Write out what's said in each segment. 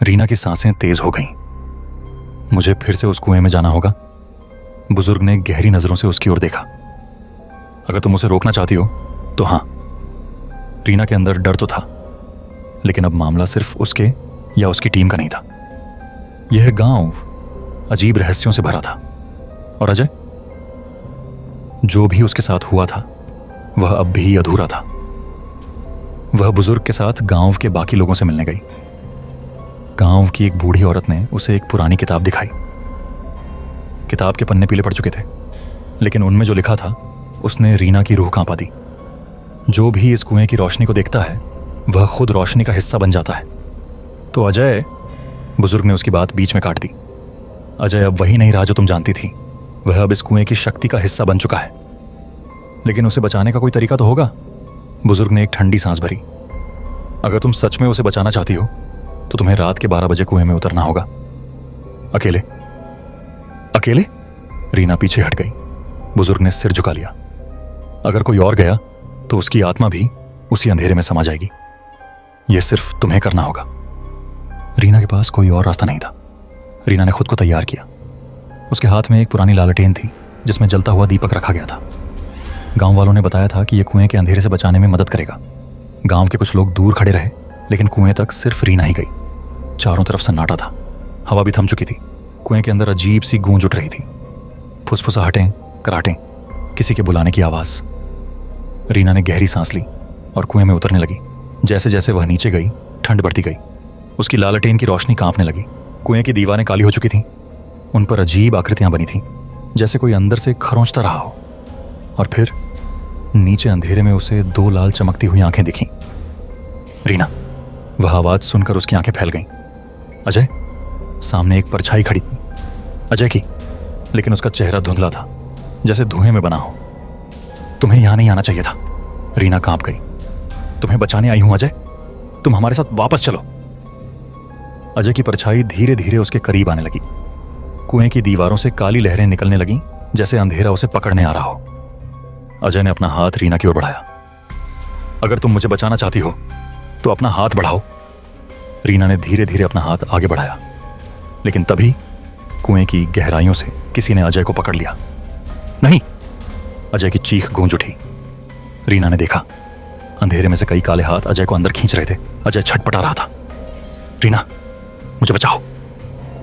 रीना की सांसें तेज हो गईं। मुझे फिर से उस कुएं में जाना होगा। बुजुर्ग ने गहरी नजरों से उसकी ओर देखा। अगर तुम उसे रोकना चाहती हो तो हाँ। रीना के अंदर डर तो था, लेकिन अब मामला सिर्फ उसके या उसकी टीम का नहीं था। यह गांव अजीब रहस्यों से भरा था, और अजय, जो भी उसके साथ हुआ था वह अब भी अधूरा था। वह बुजुर्ग के साथ गांव के बाकी लोगों से मिलने गई। गांव की एक बूढ़ी औरत ने उसे एक पुरानी किताब दिखाई। किताब के पन्ने पीले पड़ चुके थे, लेकिन उनमें जो लिखा था उसने रीना की रूह कांपा दी। जो भी इस कुएं की रोशनी को देखता है वह खुद रोशनी का हिस्सा बन जाता है। तो अजय, बुजुर्ग ने उसकी बात बीच में काट दी। अजय अब वही नहीं रहा जो तुम जानती थी। वह अब इस कुएं की शक्ति का हिस्सा बन चुका है। लेकिन उसे बचाने का कोई तरीका तो होगा। बुजुर्ग ने एक ठंडी सांस भरी। अगर तुम सच में उसे बचाना चाहती हो तो तुम्हें रात के 12 बजे कुएं में उतरना होगा। अकेले अकेले? रीना पीछे हट गई। बुजुर्ग ने सिर झुका लिया। अगर कोई और गया तो उसकी आत्मा भी उसी अंधेरे में समा जाएगी। यह सिर्फ तुम्हें करना होगा। रीना के पास कोई और रास्ता नहीं था। रीना ने खुद को तैयार किया। उसके हाथ में एक पुरानी लालटेन थी जिसमें जलता हुआ दीपक रखा गया था। गांव वालों ने बताया था कि यह कुएं के अंधेरे से बचाने में मदद करेगा। गांव के कुछ लोग दूर खड़े रहे, लेकिन कुएं तक सिर्फ रीना ही गई। चारों तरफ सन्नाटा था। हवा भी थम चुकी थी। कुएं के अंदर अजीब सी गूंज उठ रही थी। फुसफुसाहटें, कराहटें, किसी के बुलाने की आवाज। रीना ने गहरी सांस ली और कुएं में उतरने लगी। जैसे जैसे वह नीचे गई, ठंड बढ़ती गई। उसकी लालटेन की रोशनी कांपने लगी। कुएं की दीवारें काली हो चुकी थीं। उन पर अजीब आकृतियां बनी थीं, जैसे कोई अंदर से खरोंचता रहा हो। और फिर नीचे अंधेरे में उसे 2 लाल चमकती हुई आंखें दिखीं। रीना! वह आवाज सुनकर उसकी आंखें फैल गईं। अजय! सामने एक परछाई खड़ी थी, अजय की, लेकिन उसका चेहरा धुंधला था, जैसे धुएं में बना हो। तुम्हें यहां नहीं आना चाहिए था। रीना कांप गई। तुम्हें बचाने आई हूं अजय। तुम हमारे साथ वापस चलो। अजय की परछाई धीरे धीरे उसके करीब आने लगी। कुएं की दीवारों से काली लहरें निकलने लगीं, जैसे अंधेरा उसे पकड़ने आ रहा हो। अजय ने अपना हाथ रीना की ओर बढ़ाया। अगर तुम मुझे बचाना चाहती हो तो अपना हाथ बढ़ाओ। रीना ने धीरे धीरे अपना हाथ आगे बढ़ाया, लेकिन तभी कुएं की गहराइयों से किसी ने अजय को पकड़ लिया। नहीं! अजय की चीख गूंज उठी। रीना ने देखा, अंधेरे में से कई काले हाथ अजय को अंदर खींच रहे थे। अजय छटपटा रहा था। रीना, मुझे बचाओ!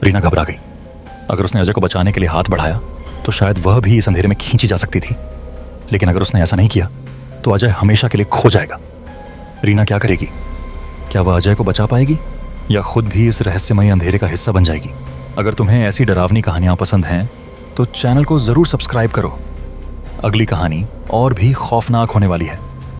रीना घबरा गई। अगर उसने अजय को बचाने के लिए हाथ बढ़ाया तो शायद वह भी इस अंधेरे में खींची जा सकती थी, लेकिन अगर उसने ऐसा नहीं किया तो अजय हमेशा के लिए खो जाएगा। रीना क्या करेगी? क्या वह अजय को बचा पाएगी, या खुद भी इस रहस्यमयी अंधेरे का हिस्सा बन जाएगी? अगर तुम्हें ऐसी डरावनी कहानियां पसंद हैं तो चैनल को जरूर सब्सक्राइब करो। अगली कहानी और भी खौफनाक होने वाली है।